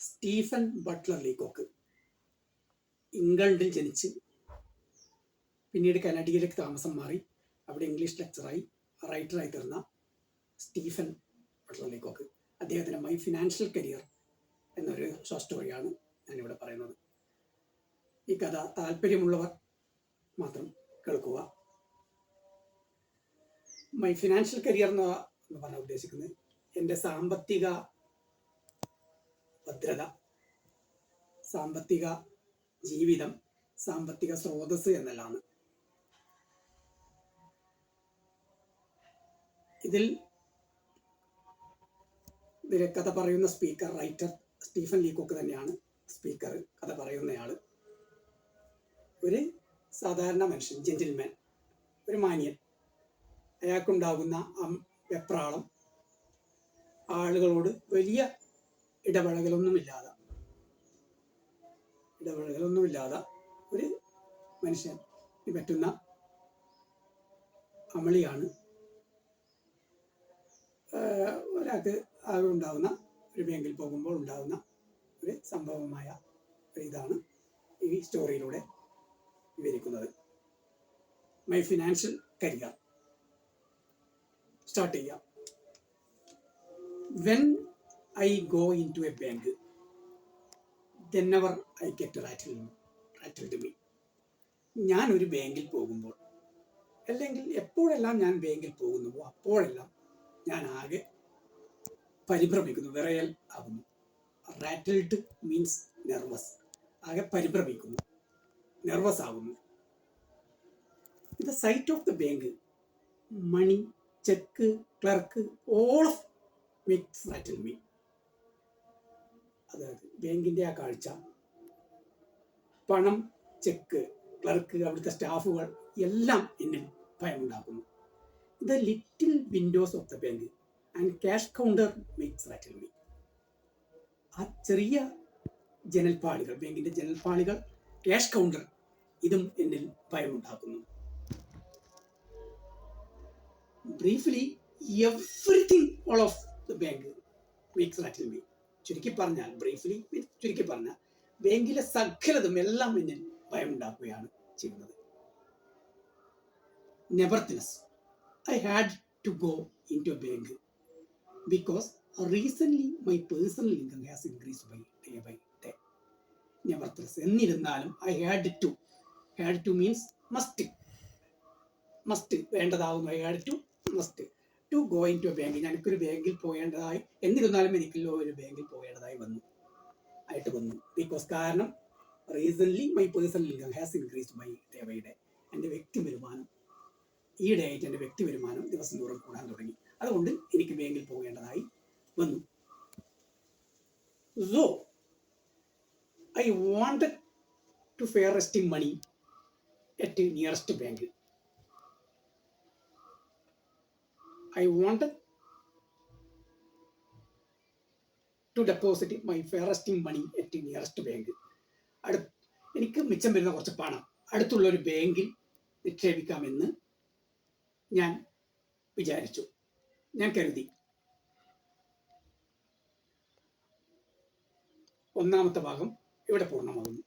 Stephen Buttler ലീകോക്ക് ഇംഗ്ലണ്ടിൽ ജനിച്ച് പിന്നീട് കനഡയിലേക്ക് താമസം മാറി അവിടെ ഇംഗ്ലീഷ് ലെക്ചറായി റൈറ്ററായി തീർന്ന സ്റ്റീഫൻ ബട്ട്ലർ ലീകോക്ക് അദ്ദേഹത്തിൻ്റെ മൈ ഫിനാൻഷ്യൽ കരിയർ എന്നൊരു ഷോർട്ട് സ്റ്റോറിയാണ് ഞാനിവിടെ പറയുന്നത്. ഈ കഥ താല്പര്യമുള്ളവർ മാത്രം കേൾക്കുക. മൈ ഫിനാൻഷ്യൽ കരിയർ എന്ന് പറഞ്ഞാൽ ഉദ്ദേശിക്കുന്നത് എൻ്റെ സാമ്പത്തിക ഭദ്രത, സാമ്പത്തിക ജീവിതം, സാമ്പത്തിക സ്രോതസ് എന്നെല്ലാമാണ്. ഇതിൽ കഥ പറയുന്ന സ്പീക്കർ, റൈറ്റർ സ്റ്റീഫൻ ലീകോക്ക് തന്നെയാണ്. സ്പീക്കർ, കഥ പറയുന്നയാൾ ഒരു സാധാരണ മനുഷ്യൻ, ജെന്റിൽമാൻ, ഒരു മാന്യൻ. അയാൾക്കുണ്ടാകുന്ന വെപ്രാളം, ആളുകളോട് വലിയ ഇടപഴകലൊന്നുമില്ലാതെ ഒരു മനുഷ്യൻ പറ്റുന്ന അമളിയാണ് ഒരാൾക്ക് ആകെ ഉണ്ടാകുന്ന ഒരു ബാങ്കിൽ പോകുമ്പോൾ ഉണ്ടാകുന്ന ഒരു സംഭവമായ ഇതാണ് ഈ സ്റ്റോറിയിലൂടെ വിവരിക്കുന്നത്. മൈ ഫിനാൻഷ്യൽ കരിയർ സ്റ്റാർട്ട് ചെയ്യാം. When I go into a bank, then never I get rattled me. ഞാൻ ഒരു ബാങ്കിൽ പോകുമ്പോൾ, അല്ലെങ്കിൽ എപ്പോഴെല്ലാം ഞാൻ ബാങ്കിൽ പോകുന്നുവോ അപ്പോഴെല്ലാം ഞാൻ ആകെ പരിഭ്രമിക്കുന്നു, വിറയൽ ആകുന്നു. Rattled means nervous. ആകെ പരിഭ്രമിക്കുന്നു, നെർവസ് ആകുന്നു. The sight of the bank, money, cheque, clerk, all of makes rattle me. അതായത് ബാങ്കിൻ്റെ ആ കാഴ്ച, പണം, ചെക്ക്, ക്ലർക്ക്, അവിടുത്തെ സ്റ്റാഫുകൾ എല്ലാം എന്നിൽ ഭയമുണ്ടാക്കുന്നു. The little windows of the bank and cash counter makes rattle me. ആ ചെറിയ ജനൽപ്പാളികൾ, ബാങ്കിൻ്റെ ജനൽപ്പാളികൾ, ക്യാഷ് കൗണ്ടർ, ഇതും എന്നിൽ ഭയമുണ്ടാക്കുന്നു. Briefly everything all of the bank makes rattle me. ചുരുക്കി പറഞ്ഞാൽ, ബ്രീഫ്ലി ചുരുക്കി പറഞ്ഞാൽ, ബാങ്കിലെ സകലതും എല്ലാം എന്നിൽ ഭയമുണ്ടാക്കുകയാണ് ചെയ്യുന്നത്. നെവർത്തിലെസ് I had to go into a bank because recently my personal income has increased day by day. Nevertheless, എന്നിരുന്നാലും I had to means must വേണ്ടതാവുന്നു. I had to go into a bank. എനിക്കൊരു ബാങ്കിൽ പോകേണ്ടതായി, എന്നിരുന്നാലും എനിക്ക് ഒരു ബാങ്കിൽ പോകേണ്ടതായി വന്നു. ബിക്കോസ് കാരണം recently my personal income has increased day by day. എൻ്റെ വ്യക്തി വരുമാനം ഈയിടെയായിട്ട് എൻ്റെ വ്യക്തി വരുമാനം ദിവസം തോറും കൂടാൻ തുടങ്ങി. അതുകൊണ്ട് എനിക്ക് ബാങ്കിൽ പോകേണ്ടതായി വന്നു. So I wanted to fair esteem money at nearest bank. I wanted to deposit my fairest money at the nearest bank. എനിക്ക് മിച്ചം വരുന്ന കുറച്ച് പണം അടുത്തുള്ള ഒരു ബാങ്കിൽ നിക്ഷേപിക്കാമെന്ന് ഞാൻ വിചാരിച്ചു, ഞാൻ കരുതി. ഒന്നാമത്തെ ഭാഗം ഇവിടെ പൂർണ്ണമാകുന്നു.